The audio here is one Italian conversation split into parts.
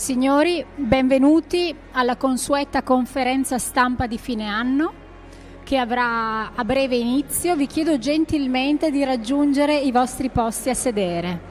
Signori, benvenuti alla consueta conferenza stampa di fine anno che avrà a breve inizio. Vi chiedo gentilmente di raggiungere i vostri posti a sedere.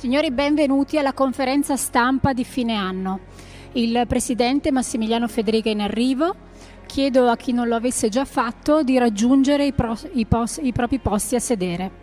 Signori, benvenuti alla conferenza stampa di fine anno. Il presidente Massimiliano Fedriga è in arrivo. Chiedo a chi non lo avesse già fatto di raggiungere i propri posti a sedere.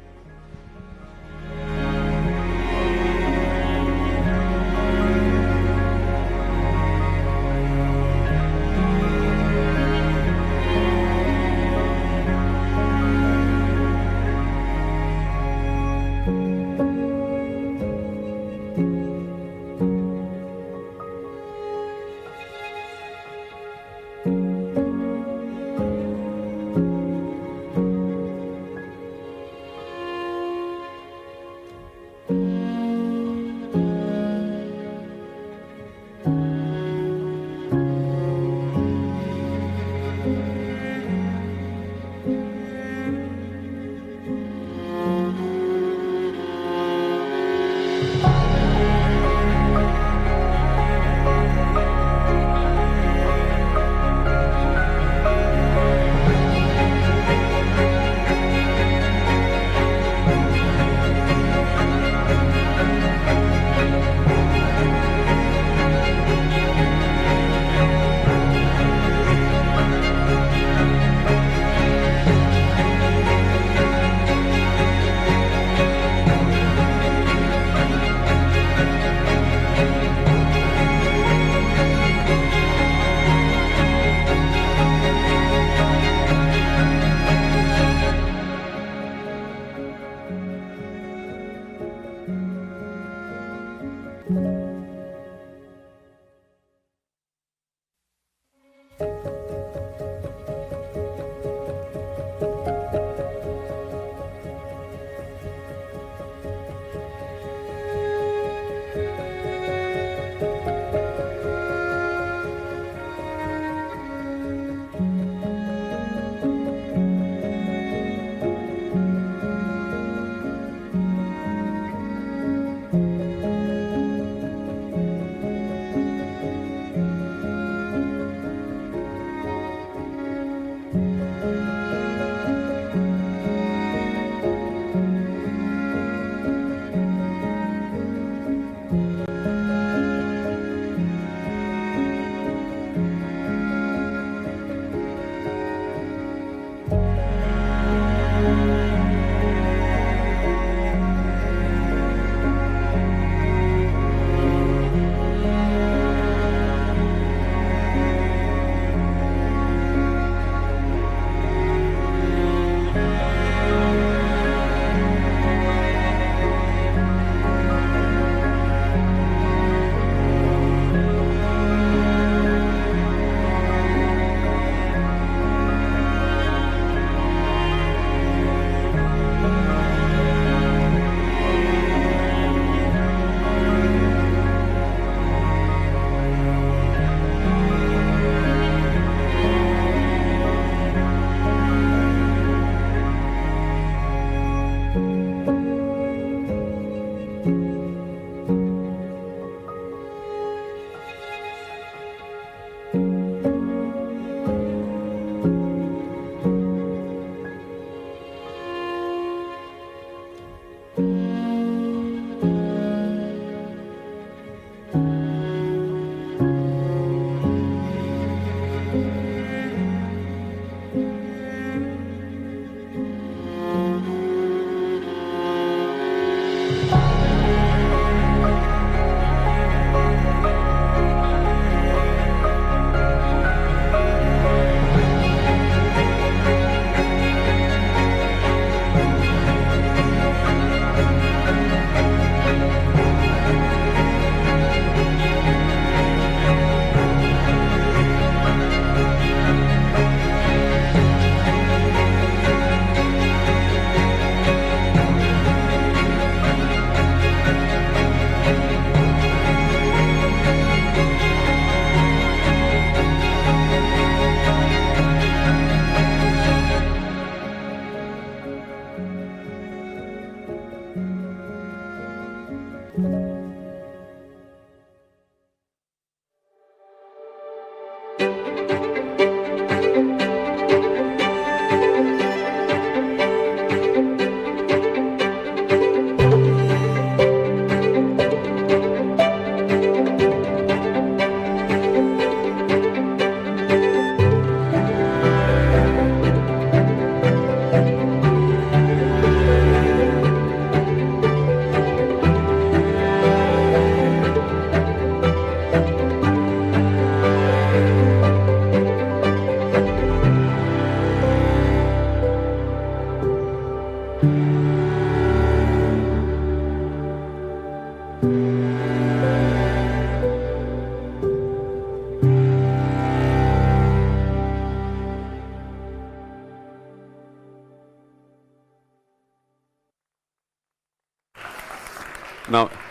No,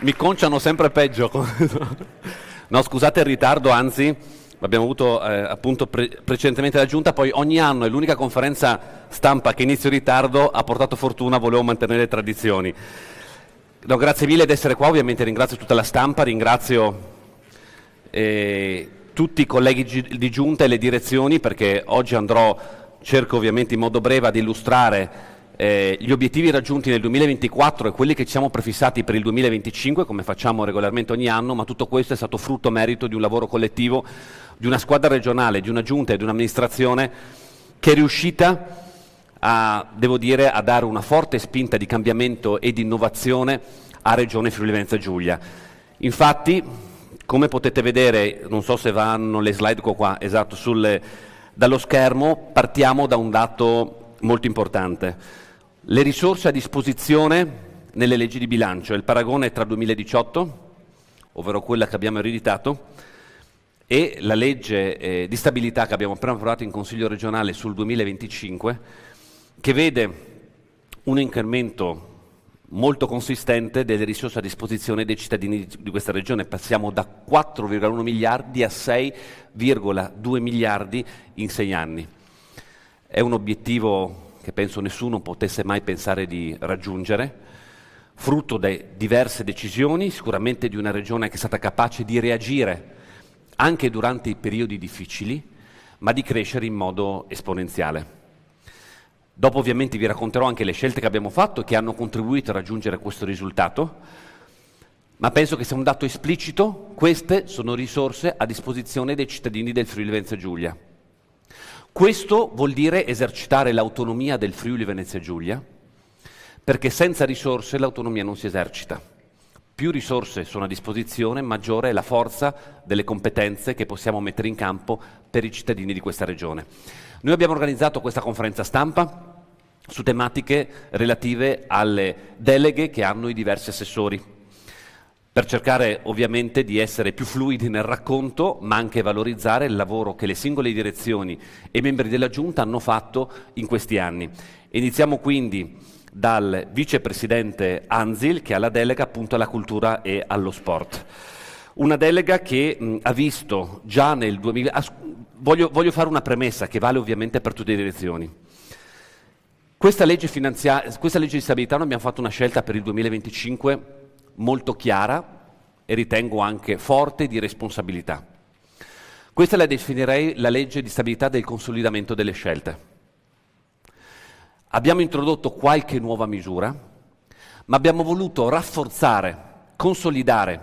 mi conciano sempre peggio. No, scusate il ritardo, anzi, l'abbiamo avuto appunto precedentemente la Giunta, poi ogni anno è l'unica conferenza stampa che inizio in ritardo, ha portato fortuna, volevo mantenere le tradizioni. No, grazie mille di essere qua, ovviamente ringrazio tutta la stampa, ringrazio tutti i colleghi di Giunta e le direzioni, perché oggi cerco ovviamente in modo breve ad illustrare gli obiettivi raggiunti nel 2024 e quelli che ci siamo prefissati per il 2025, come facciamo regolarmente ogni anno, ma tutto questo è stato frutto merito di un lavoro collettivo, di una squadra regionale, di una giunta e di un'amministrazione che è riuscita devo dire, a dare una forte spinta di cambiamento e di innovazione a Regione Friuli Venezia Giulia. Infatti, come potete vedere, non so se vanno le slide qua, esatto, dallo schermo, partiamo da un dato molto importante. Le risorse a disposizione nelle leggi di bilancio, il paragone tra 2018, ovvero quella che abbiamo ereditato, e la legge di stabilità che abbiamo appena approvato in Consiglio regionale sul 2025, che vede un incremento molto consistente delle risorse a disposizione dei cittadini di questa regione. Passiamo da 4,1 miliardi a 6,2 miliardi in 6 anni. È un obiettivo che penso nessuno potesse mai pensare di raggiungere, frutto di diverse decisioni, sicuramente di una regione che è stata capace di reagire anche durante i periodi difficili, ma di crescere in modo esponenziale. Dopo ovviamente vi racconterò anche le scelte che abbiamo fatto e che hanno contribuito a raggiungere questo risultato, ma penso che sia un dato esplicito: queste sono risorse a disposizione dei cittadini del Friuli Venezia Giulia. Questo vuol dire esercitare l'autonomia del Friuli Venezia Giulia, perché senza risorse l'autonomia non si esercita. Più risorse sono a disposizione, maggiore è la forza delle competenze che possiamo mettere in campo per i cittadini di questa regione. Noi abbiamo organizzato questa conferenza stampa su tematiche relative alle deleghe che hanno i diversi assessori, per cercare ovviamente di essere più fluidi nel racconto, ma anche valorizzare il lavoro che le singole direzioni e i membri della Giunta hanno fatto in questi anni. Iniziamo quindi dal vicepresidente Anzil, che ha la delega appunto alla cultura e allo sport. Una delega che ha visto già nel 2000... Voglio fare una premessa che vale ovviamente per tutte le direzioni. Questa legge di stabilità noi abbiamo fatto una scelta per il 2025 molto chiara e ritengo anche forte di responsabilità. Questa la definirei la legge di stabilità del consolidamento delle scelte. Abbiamo introdotto qualche nuova misura, ma abbiamo voluto rafforzare, consolidare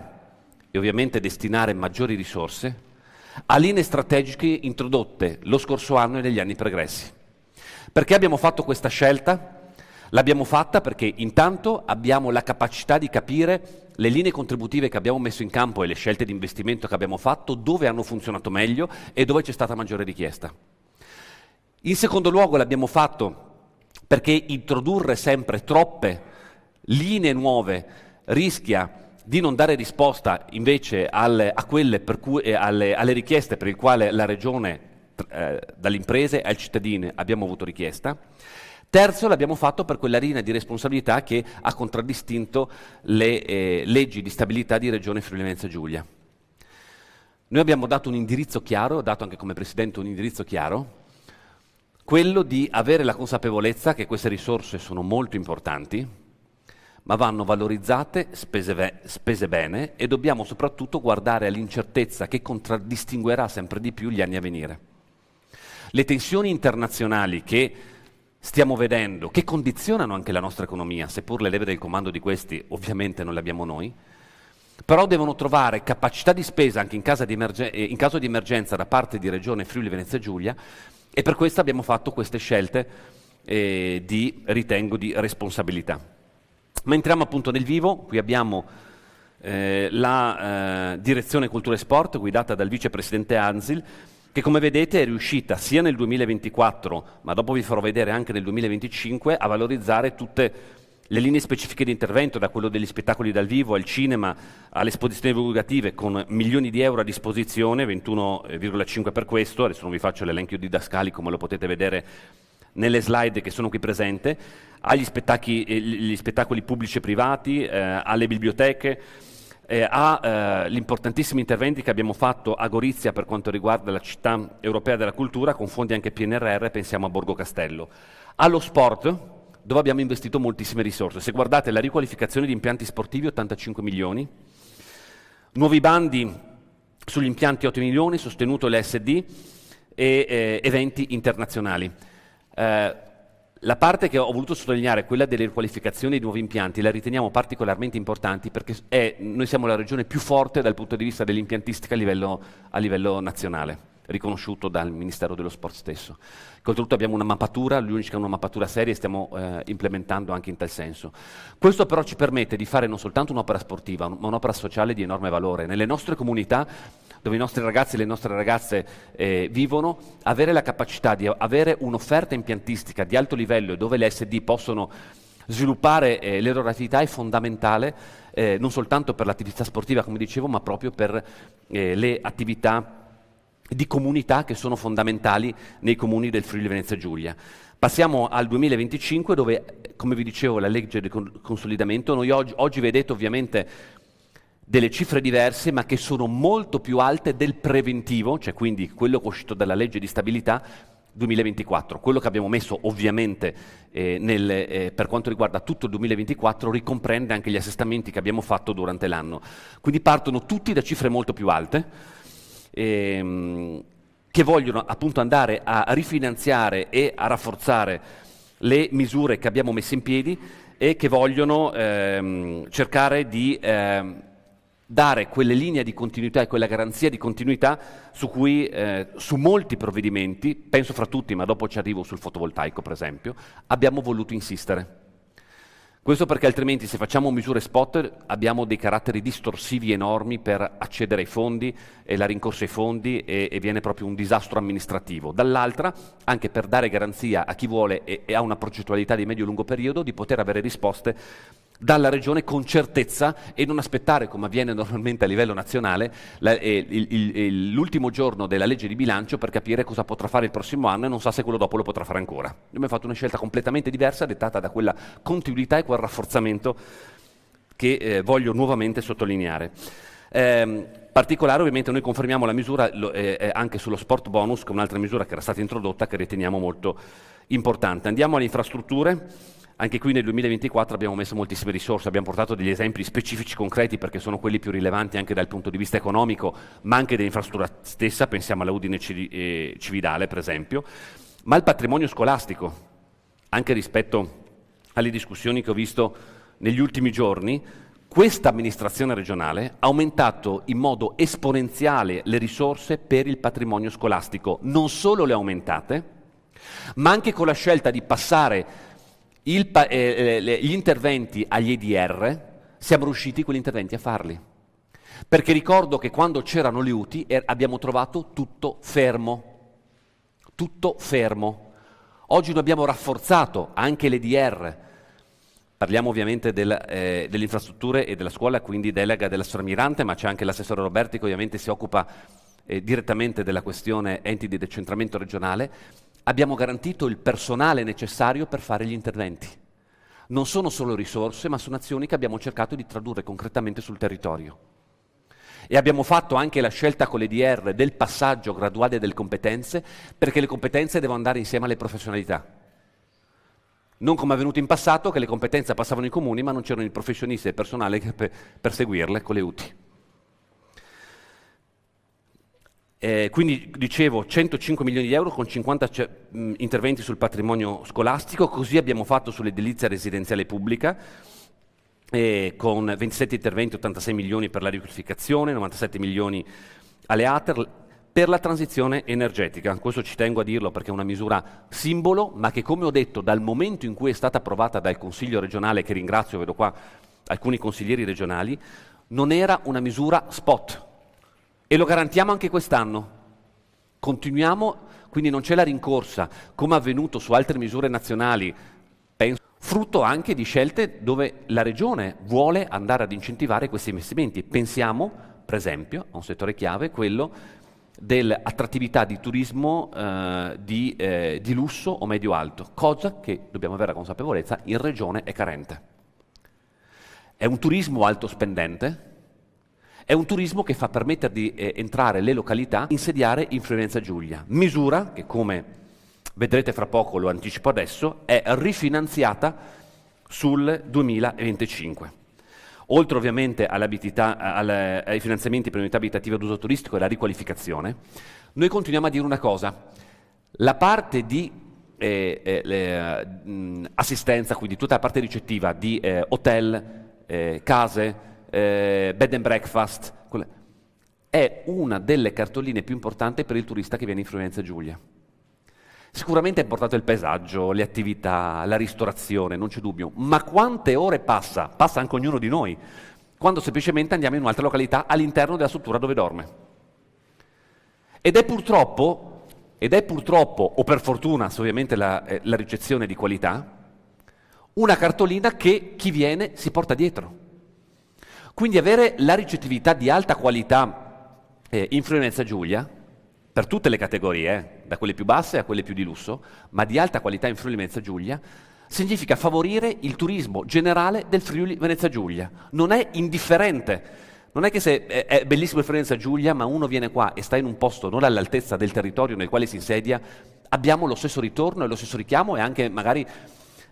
e ovviamente destinare maggiori risorse a linee strategiche introdotte lo scorso anno e negli anni pregressi. Perché abbiamo fatto questa scelta? L'abbiamo fatta perché intanto abbiamo la capacità di capire le linee contributive che abbiamo messo in campo e le scelte di investimento che abbiamo fatto, dove hanno funzionato meglio e dove c'è stata maggiore richiesta. In secondo luogo l'abbiamo fatto perché introdurre sempre troppe linee nuove rischia di non dare risposta invece alle richieste per le quali la Regione, dalle imprese ai cittadini, abbiamo avuto richiesta. Terzo, l'abbiamo fatto per quella linea di responsabilità che ha contraddistinto le leggi di stabilità di Regione Friuli Venezia Giulia. Noi abbiamo dato un indirizzo chiaro, ho dato anche come Presidente un indirizzo chiaro, quello di avere la consapevolezza che queste risorse sono molto importanti, ma vanno valorizzate, spese bene, e dobbiamo soprattutto guardare all'incertezza che contraddistinguerà sempre di più gli anni a venire. Le tensioni internazionali che stiamo vedendo, che condizionano anche la nostra economia, seppur le leve del comando di questi ovviamente non le abbiamo noi, però devono trovare capacità di spesa anche in caso di emergenza da parte di Regione Friuli Venezia Giulia, e per questo abbiamo fatto queste scelte ritengo, di responsabilità. Ma entriamo appunto nel vivo. Qui abbiamo la Direzione Cultura e Sport, guidata dal vicepresidente Anzil, che come vedete è riuscita sia nel 2024, ma dopo vi farò vedere anche nel 2025, a valorizzare tutte le linee specifiche di intervento, da quello degli spettacoli dal vivo al cinema alle esposizioni divulgative, con milioni di euro a disposizione, 21,5 per questo, adesso non vi faccio l'elenco didascalico come lo potete vedere nelle slide che sono qui presenti, agli gli spettacoli pubblici e privati, alle biblioteche, agli importantissimi interventi che abbiamo fatto a Gorizia per quanto riguarda la città europea della cultura, con fondi anche PNRR, pensiamo a Borgo Castello. Allo sport, dove abbiamo investito moltissime risorse. Se guardate la riqualificazione di impianti sportivi, 85 milioni, nuovi bandi sugli impianti 8 milioni, sostenuto l'ESD e eventi internazionali. La parte che ho voluto sottolineare, quella delle riqualificazioni dei nuovi impianti, la riteniamo particolarmente importanti perché noi siamo la regione più forte dal punto di vista dell'impiantistica a livello nazionale, riconosciuto dal Ministero dello Sport stesso. Oltretutto abbiamo una mappatura, l'unica una mappatura seria, e stiamo implementando anche in tal senso. Questo però ci permette di fare non soltanto un'opera sportiva, ma un'opera sociale di enorme valore. Nelle nostre comunità, dove i nostri ragazzi e le nostre ragazze vivono, avere la capacità di avere un'offerta impiantistica di alto livello e dove le SD possono sviluppare le loro attività è fondamentale, non soltanto per l'attività sportiva, come dicevo, ma proprio per le attività di comunità che sono fondamentali nei comuni del Friuli Venezia Giulia. Passiamo al 2025 dove, come vi dicevo, la legge di consolidamento, noi oggi vedete ovviamente delle cifre diverse ma che sono molto più alte del preventivo, cioè quindi quello che è uscito dalla legge di stabilità 2024. Quello che abbiamo messo ovviamente per quanto riguarda tutto il 2024 ricomprende anche gli assestamenti che abbiamo fatto durante l'anno. Quindi partono tutti da cifre molto più alte, che vogliono appunto andare a rifinanziare e a rafforzare le misure che abbiamo messo in piedi e che vogliono cercare di dare quelle linee di continuità e quella garanzia di continuità su cui su molti provvedimenti, penso fra tutti, ma dopo ci arrivo sul fotovoltaico per esempio, abbiamo voluto insistere. Questo perché altrimenti se facciamo misure spot abbiamo dei caratteri distorsivi enormi per accedere ai fondi e la rincorsa ai fondi e viene proprio un disastro amministrativo. Dall'altra, anche per dare garanzia a chi vuole e ha una progettualità di medio-lungo periodo di poter avere risposte dalla Regione con certezza e non aspettare, come avviene normalmente a livello nazionale, l'ultimo giorno della legge di bilancio per capire cosa potrà fare il prossimo anno e non sa se quello dopo lo potrà fare ancora. Noi abbiamo fatto una scelta completamente diversa, dettata da quella continuità e quel rafforzamento che voglio nuovamente sottolineare. Particolare ovviamente noi confermiamo la misura anche sullo sport bonus, che è un'altra misura che era stata introdotta che riteniamo molto importante. Andiamo alle infrastrutture. Anche qui nel 2024 abbiamo messo moltissime risorse, abbiamo portato degli esempi specifici concreti perché sono quelli più rilevanti anche dal punto di vista economico, ma anche dell'infrastruttura stessa, pensiamo alla Udine Cividale per esempio, ma il patrimonio scolastico, anche rispetto alle discussioni che ho visto negli ultimi giorni, questa amministrazione regionale ha aumentato in modo esponenziale le risorse per il patrimonio scolastico, non solo le ha aumentate, ma anche con la scelta di passare gli interventi agli EDR, siamo riusciti quegli interventi a farli. Perché ricordo che quando c'erano le UTI abbiamo trovato tutto fermo. Tutto fermo. Oggi noi abbiamo rafforzato anche l'EDR. Parliamo ovviamente delle infrastrutture e della scuola, quindi delega dell'assessore Mirante, ma c'è anche l'assessore Roberti che ovviamente si occupa direttamente della questione enti di decentramento regionale. Abbiamo garantito il personale necessario per fare gli interventi. Non sono solo risorse, ma sono azioni che abbiamo cercato di tradurre concretamente sul territorio. E abbiamo fatto anche la scelta con l'EDR del passaggio graduale delle competenze, perché le competenze devono andare insieme alle professionalità. Non come è avvenuto in passato, che le competenze passavano ai comuni, ma non c'erano i professionisti e il personale per seguirle con le UTI. Quindi dicevo 105 milioni di euro con 50 interventi sul patrimonio scolastico, così abbiamo fatto sull'edilizia residenziale pubblica con 27 interventi, 86 milioni per la riqualificazione, 97 milioni alle ATER per la transizione energetica. Questo ci tengo a dirlo perché è una misura simbolo, ma che come ho detto dal momento in cui è stata approvata dal Consiglio regionale, che ringrazio, vedo qua alcuni consiglieri regionali, non era una misura spot. E lo garantiamo anche quest'anno. Continuiamo, quindi non c'è la rincorsa, come è avvenuto su altre misure nazionali, penso frutto anche di scelte dove la Regione vuole andare ad incentivare questi investimenti. Pensiamo, per esempio, a un settore chiave, quello dell'attrattività di turismo di lusso o medio-alto, cosa che, dobbiamo avere la consapevolezza, in Regione è carente. È un turismo alto spendente, è un turismo che fa permettere di entrare le località, insediare in Friuli-Venezia Giulia, misura che, come vedrete fra poco, lo anticipo adesso, è rifinanziata sul 2025. Oltre ovviamente ai finanziamenti per unità abitative ad uso turistico e alla riqualificazione, noi continuiamo a dire una cosa: la parte di assistenza, quindi tutta la parte ricettiva di hotel, case, bed and breakfast, è una delle cartoline più importanti per il turista che viene in Friuli-Venezia Giulia. Sicuramente è importante il paesaggio, le attività, la ristorazione, non c'è dubbio, ma quante ore passa anche ognuno di noi, quando semplicemente andiamo in un'altra località all'interno della struttura dove dorme. Ed è purtroppo, o per fortuna, se ovviamente la ricezione di qualità, una cartolina che chi viene si porta dietro. Quindi avere la ricettività di alta qualità in Friuli-Venezia Giulia, per tutte le categorie, da quelle più basse a quelle più di lusso, ma di alta qualità in Friuli-Venezia Giulia, significa favorire il turismo generale del Friuli-Venezia Giulia. Non è indifferente. Non è che se è bellissimo il Friuli-Venezia Giulia, ma uno viene qua e sta in un posto non all'altezza del territorio nel quale si insedia, abbiamo lo stesso ritorno e lo stesso richiamo e anche magari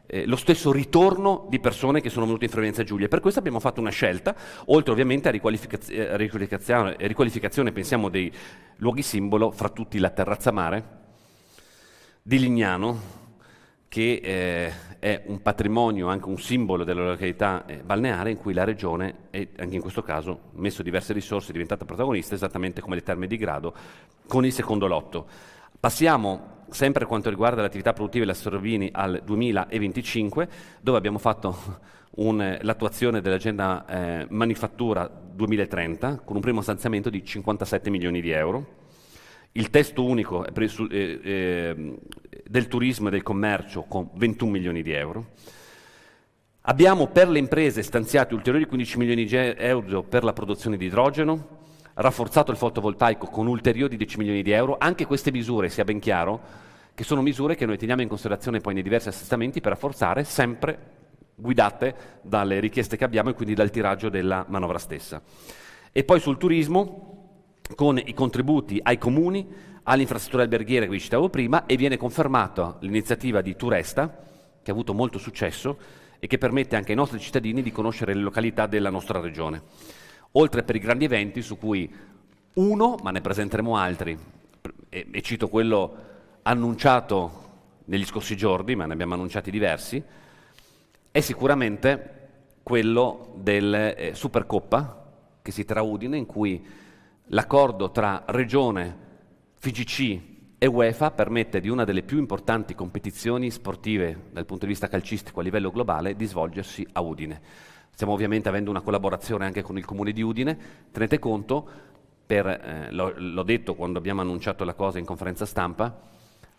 lo stesso ritorno di persone che sono venute in Friuli-Venezia Giulia. Per questo abbiamo fatto una scelta, oltre ovviamente a riqualificazione, pensiamo dei luoghi simbolo, fra tutti la terrazza mare di Lignano, che è un patrimonio, anche un simbolo della località balneare, in cui la Regione, e anche in questo caso, messo diverse risorse, è diventata protagonista, esattamente come le Terme di Grado, con il secondo lotto. Passiamo, sempre per quanto riguarda l'attività produttiva della Sorvini, al 2025, dove abbiamo fatto l'attuazione dell'agenda manifattura 2030, con un primo stanziamento di 57 milioni di euro. Il testo unico del turismo e del commercio con 21 milioni di euro. Abbiamo per le imprese stanziati ulteriori 15 milioni di euro per la produzione di idrogeno, rafforzato il fotovoltaico con ulteriori 10 milioni di euro. Anche queste misure, sia ben chiaro, che sono misure che noi teniamo in considerazione poi nei diversi assestamenti per rafforzare, sempre guidate dalle richieste che abbiamo e quindi dal tiraggio della manovra stessa. E poi sul turismo, con i contributi ai comuni, alle infrastrutture alberghiere che vi citavo prima, e viene confermata l'iniziativa di Turesta, che ha avuto molto successo e che permette anche ai nostri cittadini di conoscere le località della nostra regione. Oltre per i grandi eventi, su cui uno, ma ne presenteremo altri, e cito quello annunciato negli scorsi giorni, ma ne abbiamo annunciati diversi, è sicuramente quello del Supercoppa, che si terrà a Udine, in cui l'accordo tra Regione, FIGC e UEFA permette di una delle più importanti competizioni sportive dal punto di vista calcistico a livello globale di svolgersi a Udine. Stiamo ovviamente avendo una collaborazione anche con il Comune di Udine. Tenete conto, l'ho detto quando abbiamo annunciato la cosa in conferenza stampa,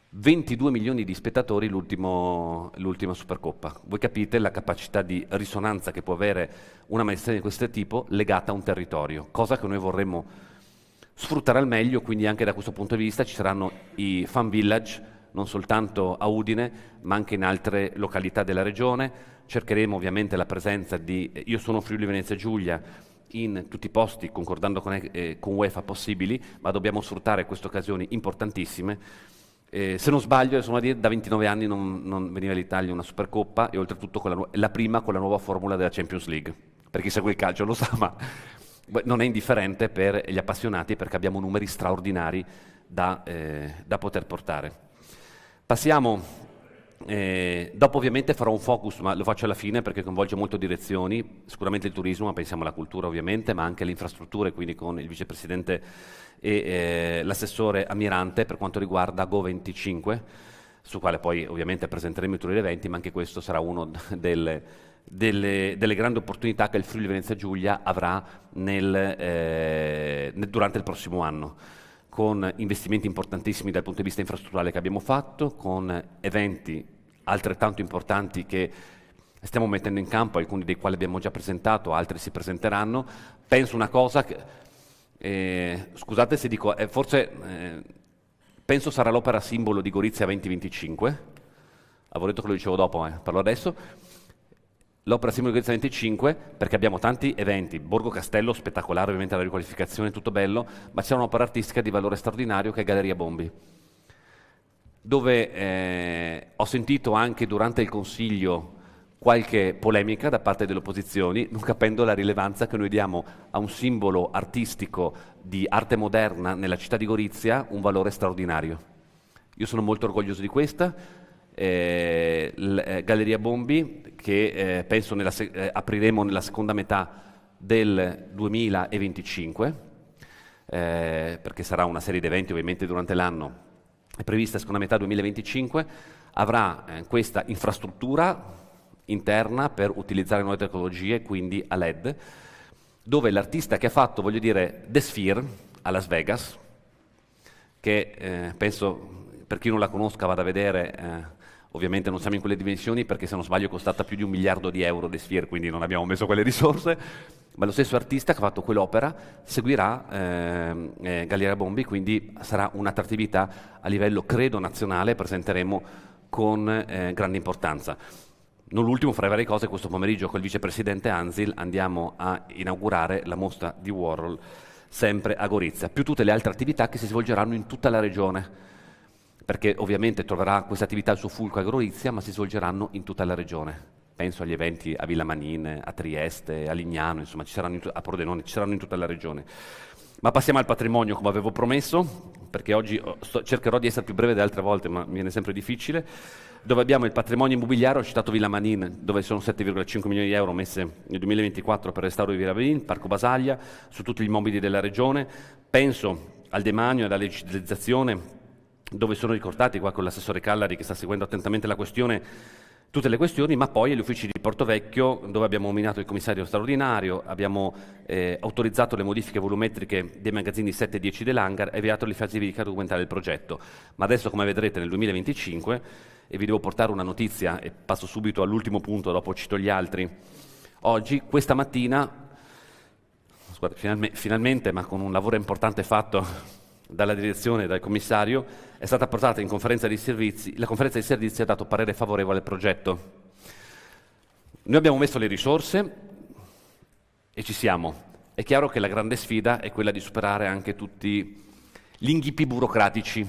22 milioni di spettatori l'ultima Supercoppa. Voi capite la capacità di risonanza che può avere una manifestazione di questo tipo legata a un territorio, cosa che noi vorremmo sfruttare al meglio. Quindi anche da questo punto di vista ci saranno i fan village, non soltanto a Udine, ma anche in altre località della regione. Cercheremo ovviamente la presenza di Io sono Friuli-Venezia Giulia in tutti i posti, concordando con UEFA possibili, ma dobbiamo sfruttare queste occasioni importantissime. Se non sbaglio, da 29 anni non veniva all'Italia una Supercoppa, e oltretutto la prima con la nuova formula della Champions League. Per chi segue il calcio lo sa, ma non è indifferente per gli appassionati, perché abbiamo numeri straordinari da poter portare. Passiamo, dopo ovviamente farò un focus, ma lo faccio alla fine perché coinvolge molto direzioni, sicuramente il turismo, ma pensiamo alla cultura ovviamente, ma anche alle infrastrutture, quindi con il vicepresidente e l'assessore Ammirante per quanto riguarda Go25, su quale poi ovviamente presenteremo i tour eventi, ma anche questo sarà uno delle grandi opportunità che il Friuli-Venezia Giulia avrà durante il prossimo anno, con investimenti importantissimi dal punto di vista infrastrutturale che abbiamo fatto, con eventi altrettanto importanti che stiamo mettendo in campo, alcuni dei quali abbiamo già presentato, altri si presenteranno. Penso una cosa, scusate se dico, penso sarà l'opera simbolo di Gorizia 2025, avevo detto che lo dicevo dopo, parlo adesso. L'opera simbolo di Gorizia 25, perché abbiamo tanti eventi, Borgo Castello spettacolare, ovviamente la riqualificazione, tutto bello, ma c'è un'opera artistica di valore straordinario che è Galleria Bombi, dove ho sentito anche durante il Consiglio qualche polemica da parte delle opposizioni, non capendo la rilevanza che noi diamo a un simbolo artistico di arte moderna nella città di Gorizia, un valore straordinario. Io sono molto orgoglioso di questa. Galleria Bombi, che penso apriremo nella seconda metà del 2025, perché sarà una serie di eventi ovviamente durante l'anno, è prevista seconda metà 2025, avrà questa infrastruttura interna per utilizzare nuove tecnologie, quindi a LED, dove l'artista che ha fatto, voglio dire, The Sphere a Las Vegas, che penso per chi non la conosca vada a vedere, ovviamente non siamo in quelle dimensioni perché se non sbaglio è costata più di €1 miliardo The Sphere, quindi non abbiamo messo quelle risorse, ma lo stesso artista che ha fatto quell'opera seguirà Galleria Bombi, quindi sarà un'attrattività a livello, credo, nazionale, presenteremo con grande importanza. Non l'ultimo, fra le varie cose, questo pomeriggio col vicepresidente Anzil andiamo a inaugurare la mostra di Warhol sempre a Gorizia, più tutte le altre attività che si svolgeranno in tutta la regione, perché ovviamente troverà questa attività il suo fulcro a Gorizia, ma si svolgeranno in tutta la regione. Penso agli eventi a Villa Manin, a Trieste, a Lignano, insomma, a Pordenone, ci saranno in tutta la regione. Ma passiamo al patrimonio, come avevo promesso, perché oggi cercherò di essere più breve delle altre volte, ma mi viene sempre difficile, dove abbiamo il patrimonio immobiliare. Ho citato Villa Manin, dove sono 7,5 milioni di euro messe nel 2024 per il restauro di Villa Manin, Parco Basaglia, su tutti gli immobili della regione. Penso al demanio e alla legalizzazione, dove sono ricordati qua con l'assessore Callari che sta seguendo attentamente la questione, tutte le questioni, ma poi agli uffici di Portovecchio, dove abbiamo nominato il commissario straordinario, abbiamo autorizzato le modifiche volumetriche dei magazzini 7 e 10 dell'hangar e avviato le fasi di documentale del progetto. Ma adesso, come vedrete, nel 2025, e vi devo portare una notizia, e passo subito all'ultimo punto, dopo cito gli altri, oggi, questa mattina, finalmente, ma con un lavoro importante fatto dalla direzione e dal commissario, è stata portata in conferenza di servizi, la conferenza di servizi ha dato parere favorevole al progetto. Noi abbiamo messo le risorse e ci siamo. È chiaro che la grande sfida è quella di superare anche tutti gli inghippi burocratici,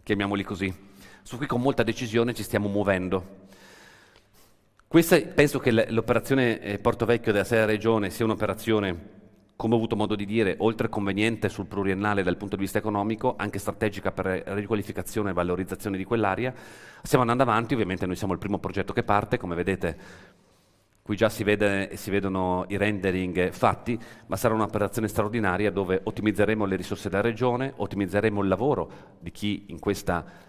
chiamiamoli così, su cui con molta decisione ci stiamo muovendo. Penso che l'operazione Portovecchio della Sera Regione sia un'operazione, come ho avuto modo di dire, oltre conveniente sul pluriennale dal punto di vista economico, anche strategica per la riqualificazione e valorizzazione di quell'area. Stiamo andando avanti, ovviamente noi siamo il primo progetto che parte, come vedete qui già si vedono i rendering fatti, ma sarà un'operazione straordinaria dove ottimizzeremo le risorse della regione, ottimizzeremo il lavoro di chi in questa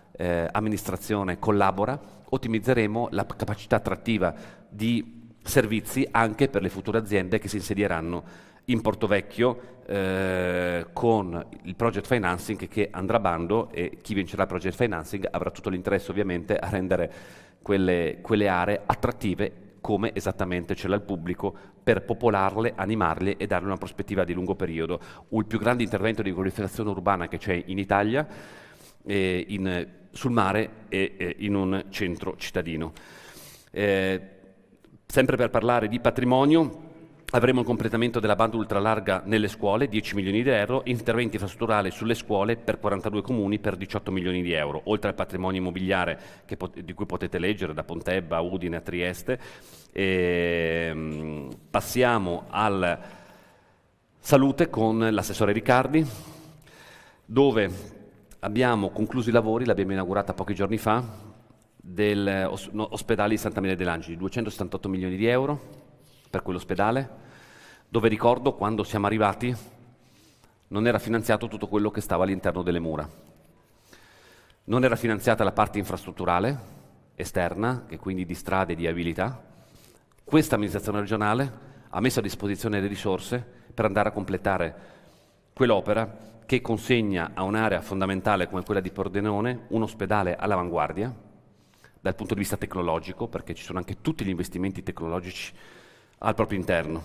amministrazione collabora, ottimizzeremo la capacità attrattiva di servizi anche per le future aziende che si insedieranno in Portovecchio con il project financing che andrà a bando, e chi vincerà il project financing avrà tutto l'interesse ovviamente a rendere quelle aree attrattive come esattamente ce l'ha il pubblico, per popolarle, animarle e darle una prospettiva di lungo periodo. Il più grande intervento di glorificazione urbana che c'è in Italia, sul mare e in un centro cittadino. Sempre per parlare di patrimonio, avremo il completamento della banda ultralarga nelle scuole, 10 milioni di euro, interventi infrastrutturali sulle scuole per 42 comuni per 18 milioni di euro, oltre al patrimonio immobiliare di cui potete leggere da Pontebba a Udine a Trieste. Passiamo alla salute con l'assessore Riccardi, dove abbiamo concluso i lavori, l'abbiamo inaugurata pochi giorni fa, dell'ospedale di Santa Maria degli Angeli, 278 milioni di euro per quell'ospedale, dove ricordo quando siamo arrivati non era finanziato tutto quello che stava all'interno delle mura. Non era finanziata la parte infrastrutturale esterna, che quindi di strade e di viabilità. Questa amministrazione regionale ha messo a disposizione le risorse per andare a completare quell'opera che consegna a un'area fondamentale come quella di Pordenone un ospedale all'avanguardia, dal punto di vista tecnologico, perché ci sono anche tutti gli investimenti tecnologici al proprio interno.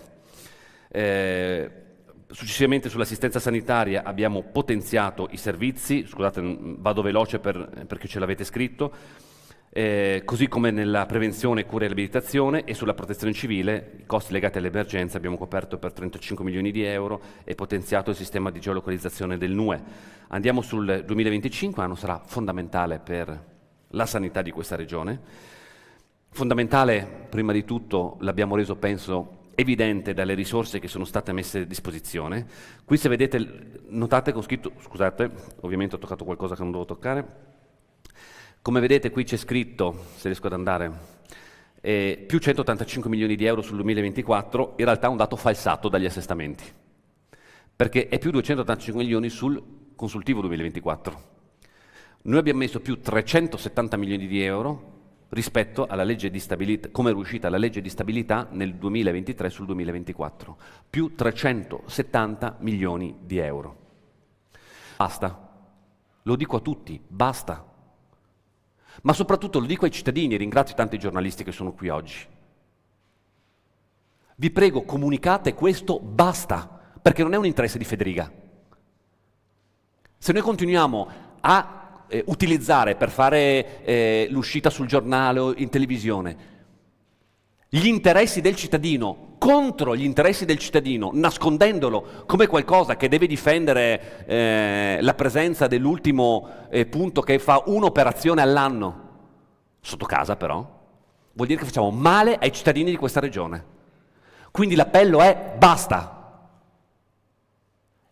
Successivamente sull'assistenza sanitaria abbiamo potenziato i servizi, scusate vado veloce perché ce l'avete scritto, così come nella prevenzione, cura e riabilitazione, e sulla protezione civile i costi legati all'emergenza abbiamo coperto per 35 milioni di euro e potenziato il sistema di geolocalizzazione del NUE. Andiamo sul 2025, anno sarà fondamentale per la sanità di questa regione. Fondamentale, prima di tutto, l'abbiamo reso, penso, evidente dalle risorse che sono state messe a disposizione. Qui se vedete, notate che ho scritto, scusate, ovviamente ho toccato qualcosa che non dovevo toccare, come vedete qui c'è scritto, se riesco ad andare, più 185 milioni di euro sul 2024, in realtà è un dato falsato dagli assestamenti, perché è più 285 milioni sul consultivo 2024. Noi abbiamo messo più 370 milioni di euro rispetto alla legge di stabilità, come è uscita la legge di stabilità nel 2023 sul 2024, più 370 milioni di euro. Basta, lo dico a tutti, basta. Ma soprattutto lo dico ai cittadini, e ringrazio tanti giornalisti che sono qui oggi. Vi prego, comunicate questo, basta, perché non è un interesse di Federica. Se noi continuiamo a utilizzare per fare l'uscita sul giornale o in televisione gli interessi del cittadino contro gli interessi del cittadino, nascondendolo come qualcosa che deve difendere la presenza dell'ultimo punto che fa un'operazione all'anno, sotto casa però, vuol dire che facciamo male ai cittadini di questa regione. Quindi l'appello è basta.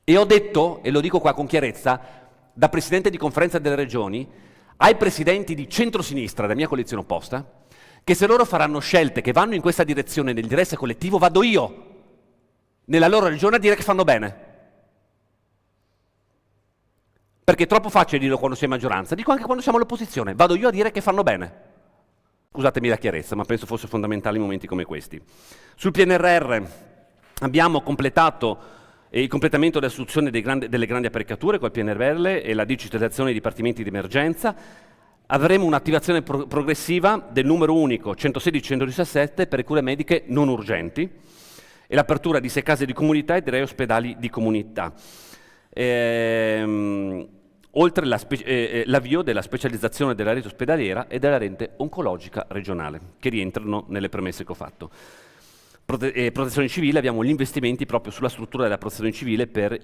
E ho detto, e lo dico qua con chiarezza, da Presidente di Conferenza delle Regioni, ai Presidenti di centrosinistra, della mia coalizione opposta, che se loro faranno scelte che vanno in questa direzione, nell'interesse collettivo, vado io, nella loro regione, a dire che fanno bene. Perché è troppo facile dirlo quando si è maggioranza, dico anche quando siamo all'opposizione, vado io a dire che fanno bene. Scusatemi la chiarezza, ma penso fosse fondamentale in momenti come questi. Sul PNRR abbiamo completato il completamento dell'assunzione delle grandi apparecchiature col PNRR e la digitalizzazione dei dipartimenti di emergenza. Avremo un'attivazione progressiva del numero unico 116-117 per le cure mediche non urgenti e l'apertura di 6 case di comunità e 3 ospedali di comunità. Oltre l'avvio della specializzazione della rete ospedaliera e della rete oncologica regionale, che rientrano nelle premesse che ho fatto. Protezione civile, abbiamo gli investimenti proprio sulla struttura della protezione civile per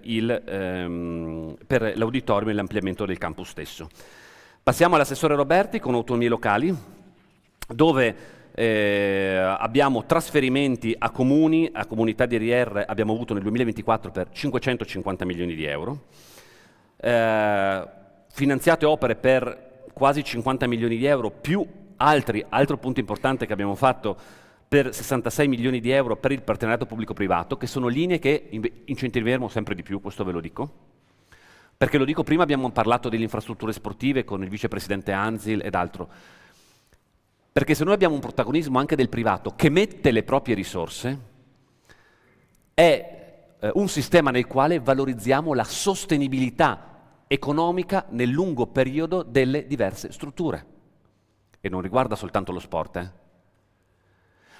l'auditorium e l'ampliamento del campus stesso. Passiamo all'assessore Roberti con autonomie locali, dove abbiamo trasferimenti a comuni, a comunità di RR, abbiamo avuto nel 2024 per 550 milioni di euro, finanziate opere per quasi 50 milioni di euro, più altro punto importante che abbiamo fatto, per 66 milioni di euro per il partenariato pubblico-privato, che sono linee che incentiveremo sempre di più, questo ve lo dico. Perché lo dico, prima abbiamo parlato delle infrastrutture sportive con il vicepresidente Anzil ed altro. Perché se noi abbiamo un protagonismo anche del privato che mette le proprie risorse, è un sistema nel quale valorizziamo la sostenibilità economica nel lungo periodo delle diverse strutture. E non riguarda soltanto lo sport,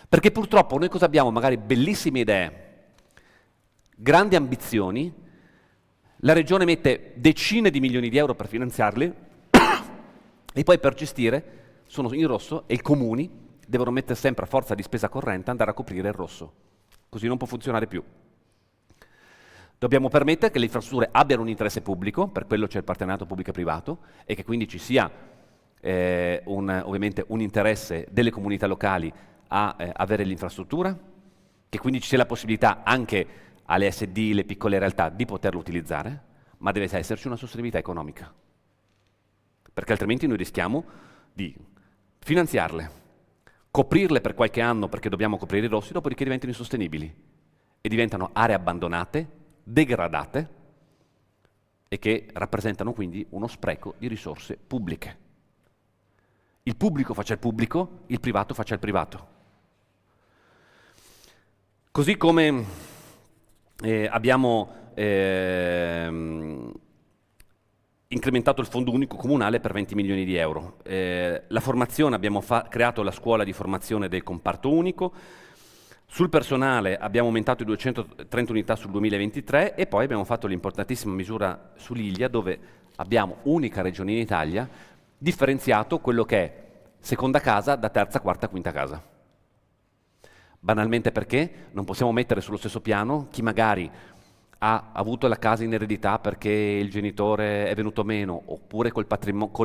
Perché purtroppo noi cosa abbiamo? Magari bellissime idee, grandi ambizioni, la Regione mette decine di milioni di euro per finanziarli e poi per gestire sono in rosso e i comuni devono mettere sempre a forza di spesa corrente andare a coprire il rosso. Così non può funzionare più. Dobbiamo permettere che le infrastrutture abbiano un interesse pubblico, per quello c'è il partenariato pubblico-privato, e che quindi ci sia ovviamente un interesse delle comunità locali a avere l'infrastruttura, che quindi ci sia la possibilità anche alle SD, le piccole realtà, di poterlo utilizzare, ma deve esserci una sostenibilità economica. Perché altrimenti noi rischiamo di finanziarle, coprirle per qualche anno perché dobbiamo coprire i rossi, dopodiché diventano insostenibili e diventano aree abbandonate, degradate e che rappresentano quindi uno spreco di risorse pubbliche. Il pubblico faccia il pubblico, il privato faccia il privato. Così come abbiamo incrementato il fondo unico comunale per 20 milioni di euro. La formazione, abbiamo creato la scuola di formazione del comparto unico. Sul personale abbiamo aumentato di 230 unità sul 2023 e poi abbiamo fatto l'importantissima misura sull'Ilia, dove abbiamo, unica regione in Italia, differenziato quello che è seconda casa da terza, quarta, quinta casa. Banalmente perché non possiamo mettere sullo stesso piano chi magari ha avuto la casa in eredità perché il genitore è venuto meno, oppure con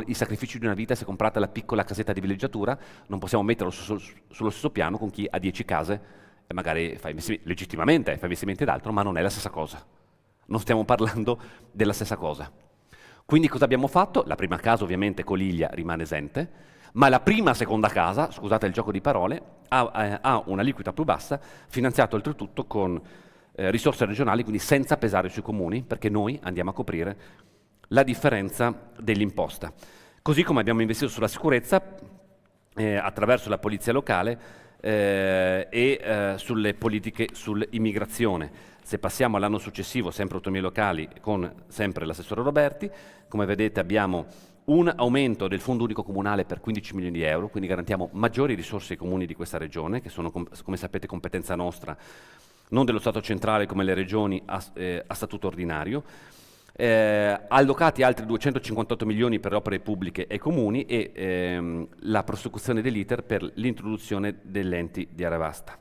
i sacrifici di una vita si è comprata la piccola casetta di villeggiatura, non possiamo metterlo sullo stesso piano con chi ha 10 case e magari legittimamente fa investimenti d'altro, ma non è la stessa cosa. Non stiamo parlando della stessa cosa. Quindi cosa abbiamo fatto? La prima casa ovviamente Coliglia rimane esente, ma la prima seconda casa, scusate il gioco di parole, ha un'aliquota più bassa, finanziato oltretutto con risorse regionali, quindi senza pesare sui comuni, perché noi andiamo a coprire la differenza dell'imposta. Così come abbiamo investito sulla sicurezza attraverso la polizia locale e sulle politiche sull'immigrazione. Se passiamo all'anno successivo, sempre autonomie locali, con sempre l'assessore Roberti, come vedete abbiamo un aumento del fondo unico comunale per 15 milioni di euro, quindi garantiamo maggiori risorse ai comuni di questa regione, che sono, come sapete, competenza nostra, non dello Stato centrale come le regioni a statuto ordinario, allocati altri 258 milioni per opere pubbliche e comuni e la prosecuzione dell'iter per l'introduzione degli enti di area vasta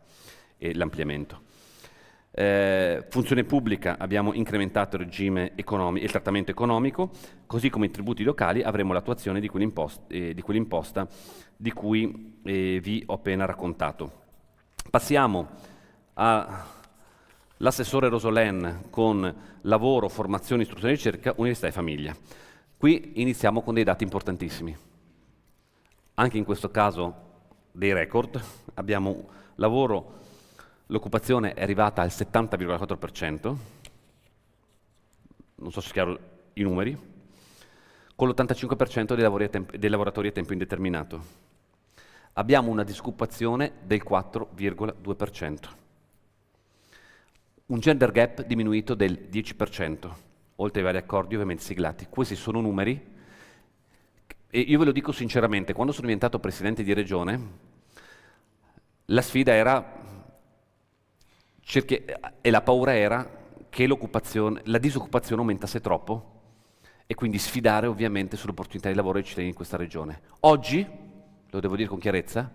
e l'ampliamento. Funzione pubblica abbiamo incrementato il regime economico e il trattamento economico, così come i tributi locali avremo l'attuazione di quell'imposta di cui vi ho appena raccontato. Passiamo all'assessore Rosolen con lavoro, formazione, istruzione e ricerca, università e famiglia. Qui iniziamo con dei dati importantissimi. Anche in questo caso dei record, abbiamo lavoro, l'occupazione è arrivata al 70,4%, non so se è chiaro i numeri, con l'85% dei lavoratori a tempo indeterminato. Abbiamo una disoccupazione del 4,2%. Un gender gap diminuito del 10%, oltre ai vari accordi ovviamente siglati. Questi sono numeri, e io ve lo dico sinceramente, quando sono diventato presidente di regione, la sfida era, e la paura era che la disoccupazione aumentasse troppo, e quindi sfidare ovviamente sull'opportunità di lavoro dei cittadini in questa regione. Oggi, lo devo dire con chiarezza,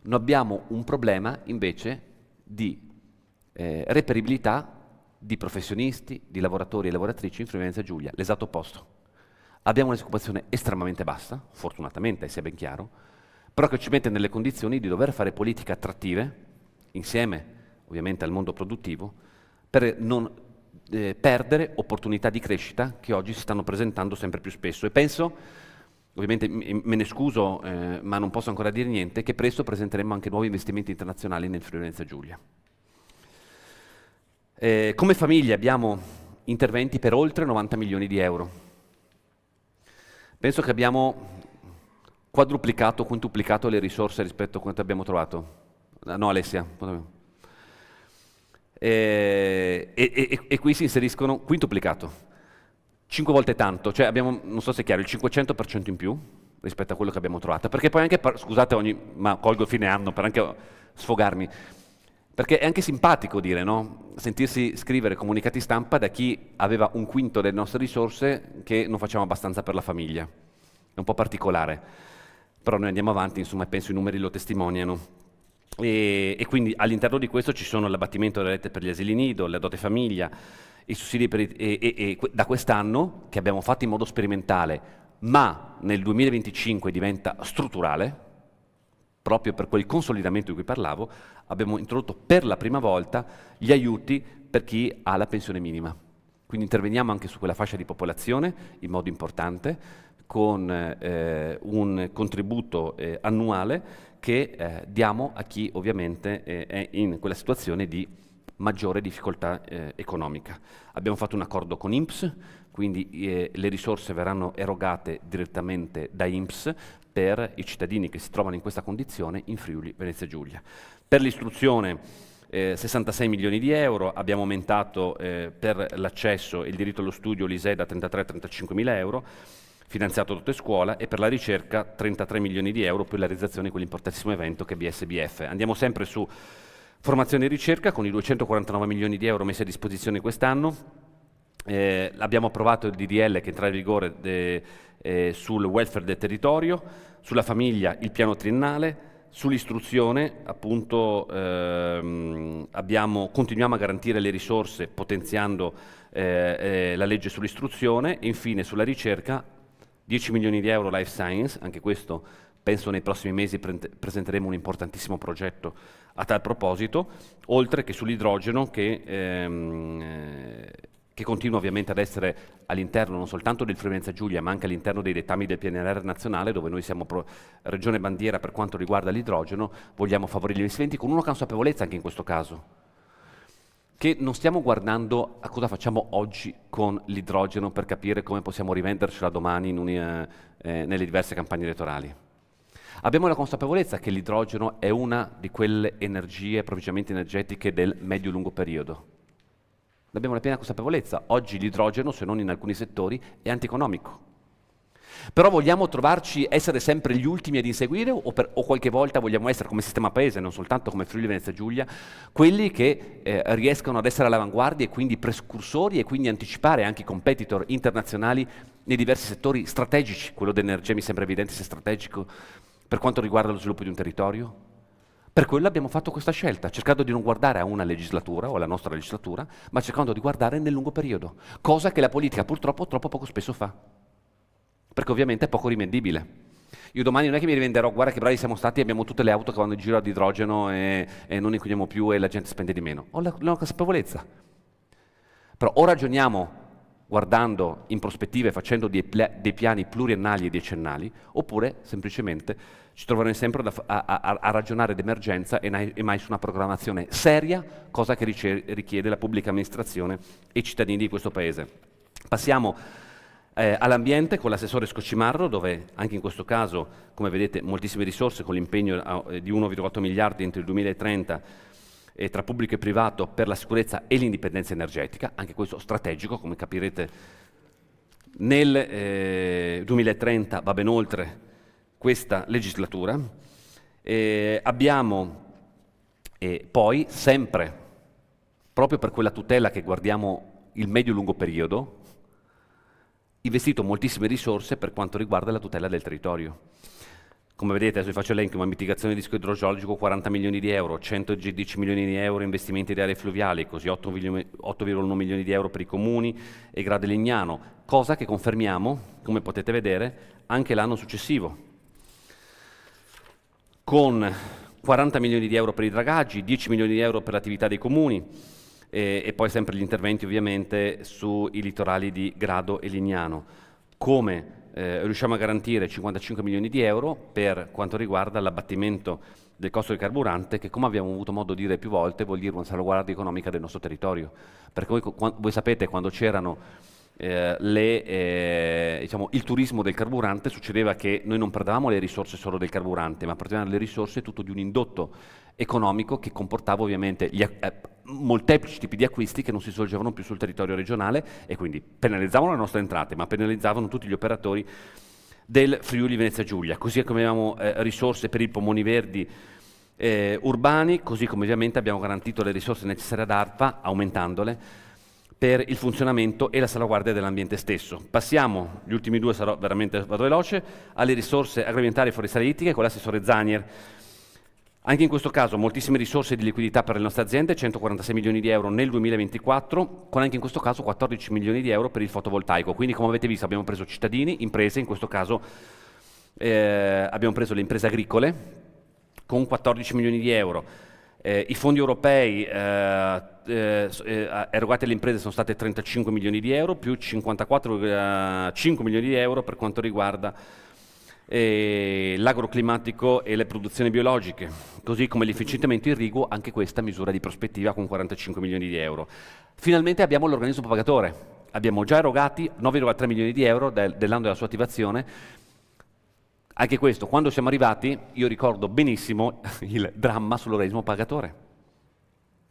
noi abbiamo un problema invece di reperibilità di professionisti, di lavoratori e lavoratrici in Friuli Venezia Giulia, l'esatto opposto. Abbiamo una disoccupazione estremamente bassa, fortunatamente, sia ben chiaro, però che ci mette nelle condizioni di dover fare politiche attrattive, insieme ovviamente al mondo produttivo, per non perdere opportunità di crescita che oggi si stanno presentando sempre più spesso. E penso, ovviamente me ne scuso, ma non posso ancora dire niente, che presto presenteremo anche nuovi investimenti internazionali nel Friuli Venezia Giulia. Come famiglia abbiamo interventi per oltre 90 milioni di euro. Penso che abbiamo quadruplicato, quintuplicato le risorse rispetto a quanto abbiamo trovato. No, Alessia? E qui si inseriscono, quintuplicato, 5 volte tanto, cioè abbiamo, non so se è chiaro, il 500% in più rispetto a quello che abbiamo trovato, perché poi anche, scusate, ma colgo il fine anno per anche sfogarmi, perché è anche simpatico dire, no? Sentirsi scrivere comunicati stampa da chi aveva un quinto delle nostre risorse che non facciamo abbastanza per la famiglia. È un po' particolare, però noi andiamo avanti, insomma, e penso i numeri lo testimoniano. E quindi all'interno di questo ci sono l'abbattimento delle rette per gli asili nido, la dote famiglia, i sussidi da quest'anno, che abbiamo fatto in modo sperimentale, ma nel 2025 diventa strutturale, proprio per quel consolidamento di cui parlavo, abbiamo introdotto per la prima volta gli aiuti per chi ha la pensione minima. Quindi interveniamo anche su quella fascia di popolazione in modo importante, con un contributo annuale che diamo a chi ovviamente è in quella situazione di maggiore difficoltà economica. Abbiamo fatto un accordo con INPS, quindi le risorse verranno erogate direttamente da INPS per i cittadini che si trovano in questa condizione in Friuli Venezia Giulia. Per l'istruzione 66 milioni di euro, abbiamo aumentato per l'accesso e il diritto allo studio l'ISEE da 33 a 35 mila euro, finanziato tutte scuola, e per la ricerca 33 milioni di euro per la realizzazione di quell'importantissimo evento che è BSBF. Andiamo sempre su formazione e ricerca con i 249 milioni di euro messi a disposizione quest'anno. Abbiamo approvato il DDL che entra in vigore sul welfare del territorio, sulla famiglia il piano triennale, sull'istruzione appunto continuiamo a garantire le risorse potenziando la legge sull'istruzione, e infine sulla ricerca 10 milioni di euro life science. Anche questo penso nei prossimi mesi presenteremo un importantissimo progetto a tal proposito, oltre che sull'idrogeno che continua ovviamente ad essere all'interno non soltanto del Friuli Venezia Giulia, ma anche all'interno dei dettami del PNRR nazionale, dove noi siamo regione bandiera per quanto riguarda l'idrogeno. Vogliamo favorire gli investimenti con una consapevolezza anche in questo caso, che non stiamo guardando a cosa facciamo oggi con l'idrogeno per capire come possiamo rivendercela domani nelle diverse campagne elettorali. Abbiamo la consapevolezza che l'idrogeno è una di quelle energie, approvvigionamenti energetiche del medio-lungo periodo. Abbiamo la piena consapevolezza. Oggi l'idrogeno, se non in alcuni settori, è antieconomico. Però vogliamo essere sempre gli ultimi ad inseguire o qualche volta vogliamo essere come sistema paese, non soltanto come Friuli Venezia Giulia, quelli che riescano ad essere all'avanguardia e quindi precursori e quindi anticipare anche i competitor internazionali nei diversi settori strategici. Quello dell'energia mi sembra evidente sia strategico per quanto riguarda lo sviluppo di un territorio. Per quello abbiamo fatto questa scelta, cercando di non guardare a una legislatura o alla nostra legislatura, ma cercando di guardare nel lungo periodo, cosa che la politica purtroppo troppo poco spesso fa, perché ovviamente è poco rimendibile. Io domani non è che mi rivenderò, guarda che bravi siamo stati, abbiamo tutte le auto che vanno in giro ad idrogeno e non inquiniamo più e la gente spende di meno. Ho la consapevolezza. Però o ragioniamo guardando in prospettive, facendo dei piani pluriennali e decennali, oppure semplicemente ci troveremo sempre a ragionare d'emergenza e mai su una programmazione seria, cosa che richiede la pubblica amministrazione e i cittadini di questo Paese. Passiamo all'ambiente con l'assessore Scocimarro, dove anche in questo caso, come vedete, moltissime risorse con l'impegno di 1,8 miliardi entro il 2030 tra pubblico e privato per la sicurezza e l'indipendenza energetica, anche questo strategico, come capirete nel 2030 va ben oltre questa legislatura. Abbiamo poi sempre, proprio per quella tutela che guardiamo il medio-lungo periodo, investito moltissime risorse per quanto riguarda la tutela del territorio. Come vedete, adesso vi faccio elenco, ma mitigazione di rischio idrogeologico 40 milioni di euro, 110 milioni di euro investimenti di aree fluviali, così 8,1 milioni di euro per i comuni e Grado Lignano, cosa che confermiamo, come potete vedere, anche l'anno successivo, con 40 milioni di euro per i dragaggi, 10 milioni di euro per l'attività dei comuni e poi sempre gli interventi ovviamente sui litorali di Grado e Lignano. Come riusciamo a garantire 55 milioni di euro per quanto riguarda l'abbattimento del costo del carburante, che come abbiamo avuto modo di dire più volte vuol dire una salvaguardia economica del nostro territorio. Perché voi sapete, quando c'erano il turismo del carburante, succedeva che noi non perdevamo le risorse solo del carburante, ma perdevamo le risorse tutto di un indotto economico che comportava ovviamente molteplici tipi di acquisti che non si svolgevano più sul territorio regionale e quindi penalizzavano le nostre entrate, ma penalizzavano tutti gli operatori del Friuli Venezia Giulia, così come avevamo risorse per i polmoni verdi urbani, così come ovviamente abbiamo garantito le risorse necessarie ad ARPA, aumentandole, per il funzionamento e la salvaguardia dell'ambiente stesso. Passiamo, gli ultimi due vado veloce, alle risorse agroalimentari e forestali ittiche con l'assessore Zanier. Anche in questo caso moltissime risorse di liquidità per le nostre aziende, 146 milioni di euro nel 2024, con anche in questo caso 14 milioni di euro per il fotovoltaico. Quindi come avete visto abbiamo preso cittadini, imprese, in questo caso abbiamo preso le imprese agricole con 14 milioni di euro. I fondi europei erogati alle imprese sono state 35 milioni di euro più 54,5 milioni di euro per quanto riguarda l'agroclimatico e le produzioni biologiche, così come l'efficientamento irriguo, anche questa misura di prospettiva con 45 milioni di euro. Finalmente abbiamo l'organismo pagatore, abbiamo già erogati 9,3 milioni di euro dell'anno della sua attivazione. Anche questo, quando siamo arrivati, io ricordo benissimo il dramma sull'organismo pagatore,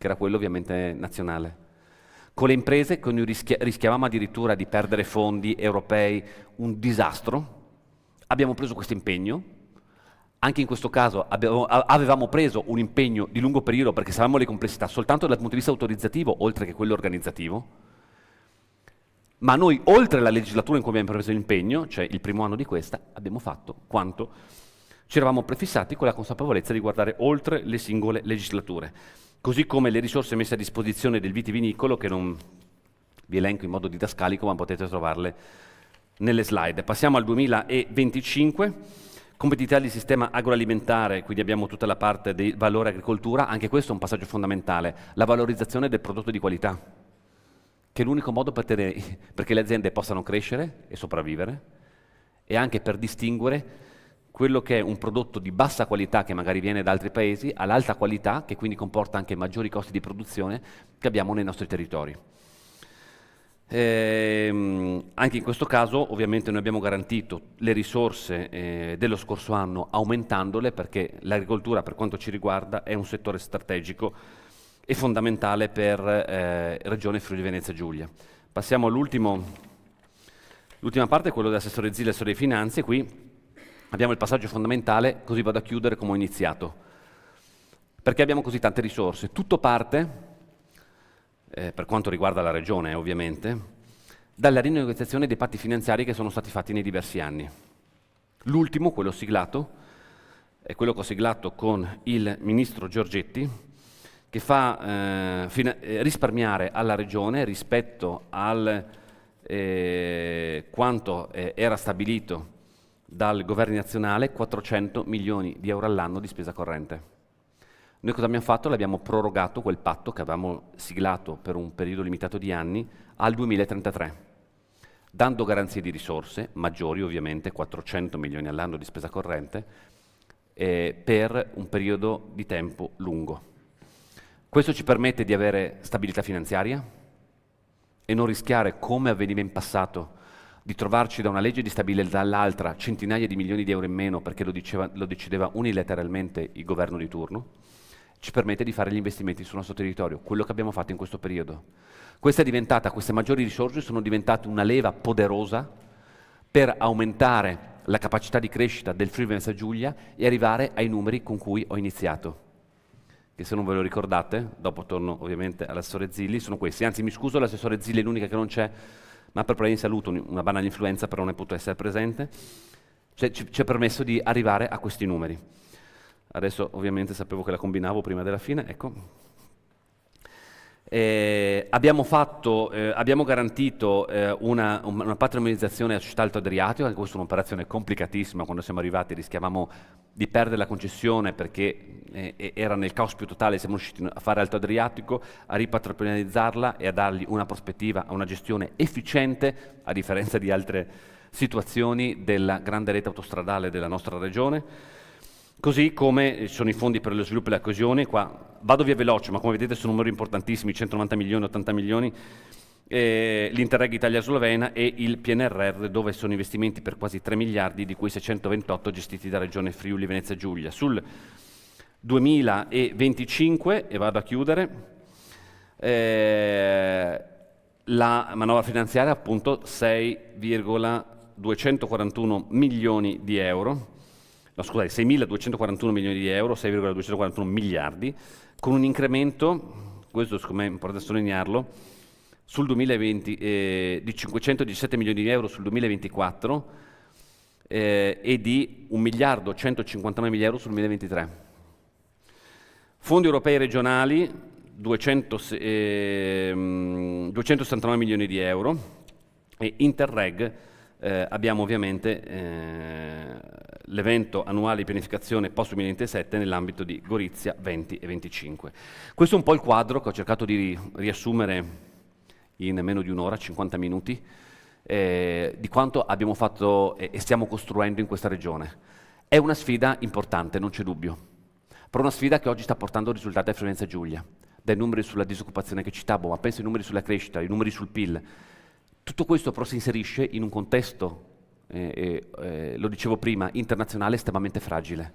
che era quello ovviamente nazionale. Con le imprese che noi rischiavamo addirittura di perdere fondi europei, un disastro, abbiamo preso questo impegno. Anche in questo caso avevamo preso un impegno di lungo periodo perché sapevamo le complessità soltanto dal punto di vista autorizzativo, oltre che quello organizzativo. Ma noi, oltre la legislatura in cui abbiamo preso l'impegno, cioè il primo anno di questa, abbiamo fatto quanto ci eravamo prefissati con la consapevolezza di guardare oltre le singole legislature. Così come le risorse messe a disposizione del vitivinicolo, che non vi elenco in modo didascalico, ma potete trovarle nelle slide. Passiamo al 2025, competitività del sistema agroalimentare, quindi abbiamo tutta la parte del valore agricoltura, anche questo è un passaggio fondamentale, la valorizzazione del prodotto di qualità, che è l'unico modo perché le aziende possano crescere e sopravvivere, e anche per distinguere quello che è un prodotto di bassa qualità che magari viene da altri paesi all'alta qualità, che quindi comporta anche maggiori costi di produzione che abbiamo nei nostri territori. Anche in questo caso ovviamente noi abbiamo garantito le risorse dello scorso anno aumentandole, perché l'agricoltura per quanto ci riguarda è un settore strategico e fondamentale per Regione Friuli Venezia Giulia. Passiamo all'ultima parte, quello dell'assessore Zilli e assessore dei finanze. Qui abbiamo il passaggio fondamentale, così vado a chiudere come ho iniziato. Perché abbiamo così tante risorse? Tutto parte, per quanto riguarda la Regione ovviamente, dalla rinegoziazione dei patti finanziari che sono stati fatti nei diversi anni. L'ultimo, quello siglato, è quello che ho siglato con il Ministro Giorgetti, che fa risparmiare alla Regione rispetto al quanto era stabilito dal governo nazionale 400 milioni di euro all'anno di spesa corrente. Noi cosa abbiamo fatto? L'abbiamo prorogato quel patto che avevamo siglato per un periodo limitato di anni al 2033, dando garanzie di risorse maggiori, ovviamente 400 milioni all'anno di spesa corrente, per un periodo di tempo lungo. Questo ci permette di avere stabilità finanziaria e non rischiare, come avveniva in passato, di trovarci da una legge di stabilità all'altra centinaia di milioni di euro in meno perché lo decideva unilateralmente il governo di turno. Ci permette di fare gli investimenti sul nostro territorio, quello che abbiamo fatto in questo periodo. Queste maggiori risorse sono diventate una leva poderosa per aumentare la capacità di crescita del Friuli Venezia Giulia e arrivare ai numeri con cui ho iniziato, che se non ve lo ricordate, dopo torno ovviamente all'assessore Zilli, sono questi. Anzi, mi scuso, l'assessore Zilli è l'unica che non c'è, ma per problemi di salute, una banale influenza, però non è potuto essere presente, ci ha permesso di arrivare a questi numeri. Adesso ovviamente sapevo che la combinavo prima della fine, ecco. Abbiamo garantito una patrimonializzazione a Società Alto Adriatico, anche questa è un'operazione complicatissima. Quando siamo arrivati rischiavamo di perdere la concessione perché era nel caos più totale. Siamo riusciti a fare Alto Adriatico, a ripatrimonializzarla e a dargli una prospettiva, a una gestione efficiente, a differenza di altre situazioni della grande rete autostradale della nostra regione. Così come ci sono i fondi per lo sviluppo e la coesione. Qua vado via veloce, ma come vedete sono numeri importantissimi, 190 milioni, 80 milioni, l'Interreg Italia-Slovena e il PNRR, dove sono investimenti per quasi 3 miliardi, di cui 628 gestiti da Regione Friuli Venezia Giulia. Sul 2025, e vado a chiudere, la manovra finanziaria appunto 6,241 milioni di euro, no, scusate, 6.241 milioni di euro, 6,241 miliardi, con un incremento, questo secondo me è importante sottolinearlo, sul 2020 di 517 milioni di euro sul 2024 e di 1.159 milioni di euro sul 2023. Fondi europei regionali 269 milioni di euro e Interreg abbiamo ovviamente l'evento annuale di pianificazione post-2027 nell'ambito di Gorizia 20 e 25. Questo è un po' il quadro che ho cercato di riassumere in meno di un'ora, 50 minuti, di quanto abbiamo fatto e stiamo costruendo in questa regione. È una sfida importante, non c'è dubbio, però una sfida che oggi sta portando risultati a Friuli Venezia Giulia, dai numeri sulla disoccupazione che citavo, ma penso ai numeri sulla crescita, ai numeri sul PIL. Tutto questo però si inserisce in un contesto, lo dicevo prima, internazionale estremamente fragile.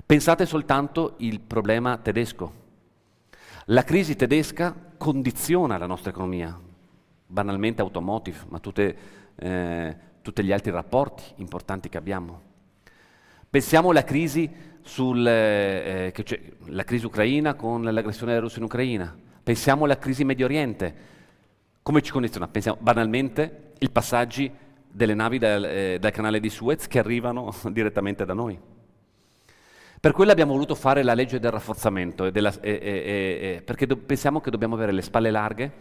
Pensate soltanto il problema tedesco. La crisi tedesca condiziona la nostra economia, banalmente automotive, ma tutti gli altri rapporti importanti che abbiamo. Pensiamo alla crisi la crisi ucraina con l'aggressione della Russia in Ucraina, pensiamo alla crisi Medio Oriente. Come ci condiziona? Pensiamo banalmente i passaggi delle navi dal canale di Suez che arrivano direttamente da noi. Per quello abbiamo voluto fare la legge del rafforzamento, perché pensiamo che dobbiamo avere le spalle larghe,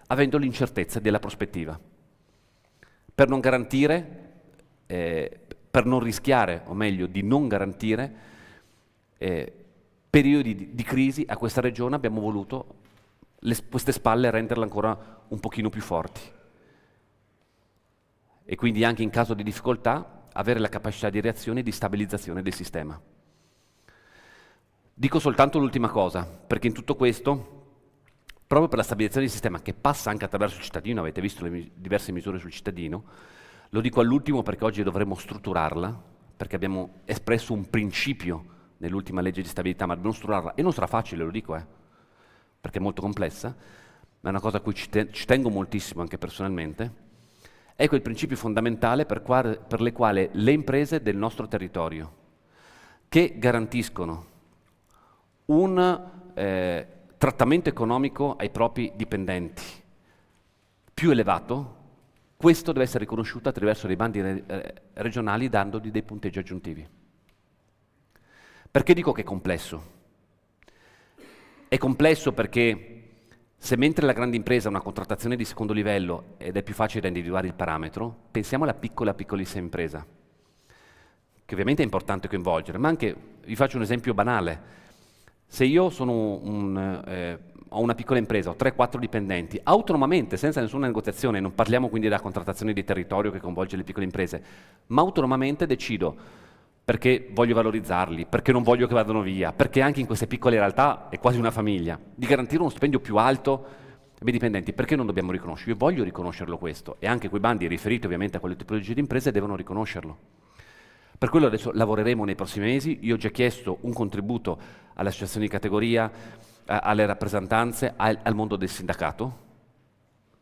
avendo l'incertezza della prospettiva, per non garantire, per non rischiare, o meglio, di non garantire periodi di crisi a questa regione. Abbiamo voluto queste spalle renderle ancora un pochino più forti. E quindi anche in caso di difficoltà avere la capacità di reazione e di stabilizzazione del sistema. Dico soltanto l'ultima cosa, perché in tutto questo, proprio per la stabilizzazione del sistema che passa anche attraverso il cittadino, avete visto le diverse misure sul cittadino, lo dico all'ultimo perché oggi dovremmo strutturarla, perché abbiamo espresso un principio nell'ultima legge di stabilità, ma dobbiamo strutturarla, e non sarà facile, lo dico, perché è molto complessa, ma è una cosa a cui ci tengo moltissimo anche personalmente. Ecco il principio fondamentale per le quali le imprese del nostro territorio, che garantiscono un trattamento economico ai propri dipendenti più elevato, questo deve essere riconosciuto attraverso dei bandi regionali dandogli dei punteggi aggiuntivi. Perché dico che è complesso? È complesso perché se mentre la grande impresa ha una contrattazione di secondo livello ed è più facile da individuare il parametro, pensiamo alla piccolissima impresa, che ovviamente è importante coinvolgere, ma anche, vi faccio un esempio banale, se io ho una piccola impresa, ho 3-4 dipendenti, autonomamente, senza nessuna negoziazione, non parliamo quindi della contrattazione di territorio che coinvolge le piccole imprese, ma autonomamente decido, perché voglio valorizzarli, perché non voglio che vadano via, perché anche in queste piccole realtà è quasi una famiglia, di garantire uno stipendio più alto ai miei dipendenti. Perché non dobbiamo riconoscerlo? Io voglio riconoscerlo questo, e anche quei bandi riferiti ovviamente a quelle tipologie di imprese devono riconoscerlo. Per quello adesso lavoreremo nei prossimi mesi. Io ho già chiesto un contributo alle associazioni di categoria, alle rappresentanze, al mondo del sindacato,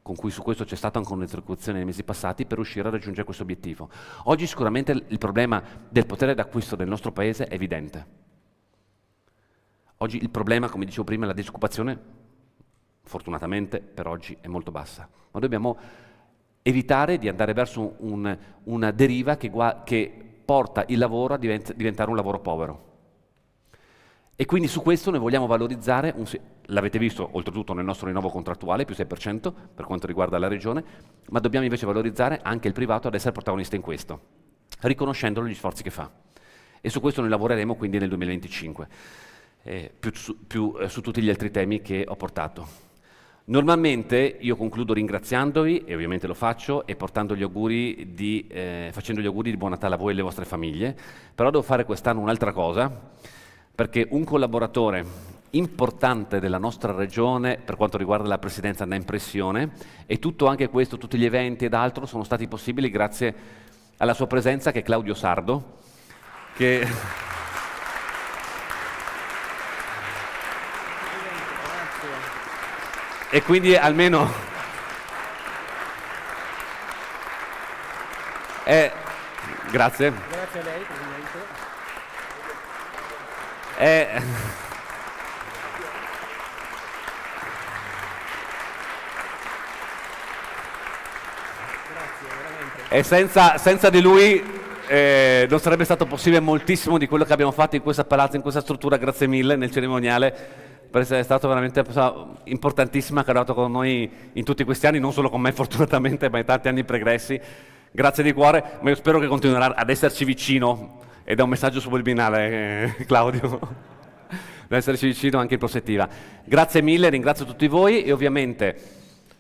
con cui su questo c'è stata anche un'interlocuzione nei mesi passati, per riuscire a raggiungere questo obiettivo. Oggi sicuramente il problema del potere d'acquisto del nostro Paese è evidente. Oggi il problema, come dicevo prima, è la disoccupazione, fortunatamente per oggi è molto bassa, ma dobbiamo evitare di andare verso una deriva che porta il lavoro a diventare un lavoro povero. E quindi su questo noi vogliamo valorizzare, l'avete visto oltretutto nel nostro rinnovo contrattuale, più 6% per quanto riguarda la regione, ma dobbiamo invece valorizzare anche il privato ad essere protagonista in questo, riconoscendolo gli sforzi che fa. E su questo noi lavoreremo quindi nel 2025, più su tutti gli altri temi che ho portato. Normalmente io concludo ringraziandovi, e ovviamente lo faccio, e facendo gli auguri di buon Natale a voi e alle vostre famiglie, però devo fare quest'anno un'altra cosa, perché un collaboratore importante della nostra regione per quanto riguarda la presidenza da impressione, e tutto anche questo, tutti gli eventi ed altro sono stati possibili grazie alla sua presenza, che è Claudio Sardo, che e quindi almeno grazie. Grazie a lei, Presidente. E senza di lui non sarebbe stato possibile moltissimo di quello che abbiamo fatto in questa palazzo, in questa struttura. Grazie mille nel cerimoniale per essere stato veramente una persona importantissima che ha lavorato con noi in tutti questi anni, non solo con me fortunatamente, ma in tanti anni pregressi. Grazie di cuore, ma io spero che continuerà ad esserci vicino, ed è un messaggio subliminale, Claudio, ad esserci vicino anche in prospettiva. Grazie mille, ringrazio tutti voi, e ovviamente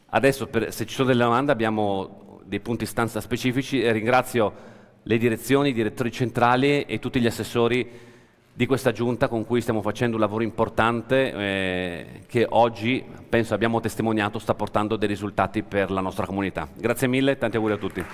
adesso se ci sono delle domande abbiamo dei punti istanza specifici, e ringrazio le direzioni, i direttori centrali e tutti gli assessori di questa giunta con cui stiamo facendo un lavoro importante che oggi, penso abbiamo testimoniato, sta portando dei risultati per la nostra comunità. Grazie mille e tanti auguri a tutti.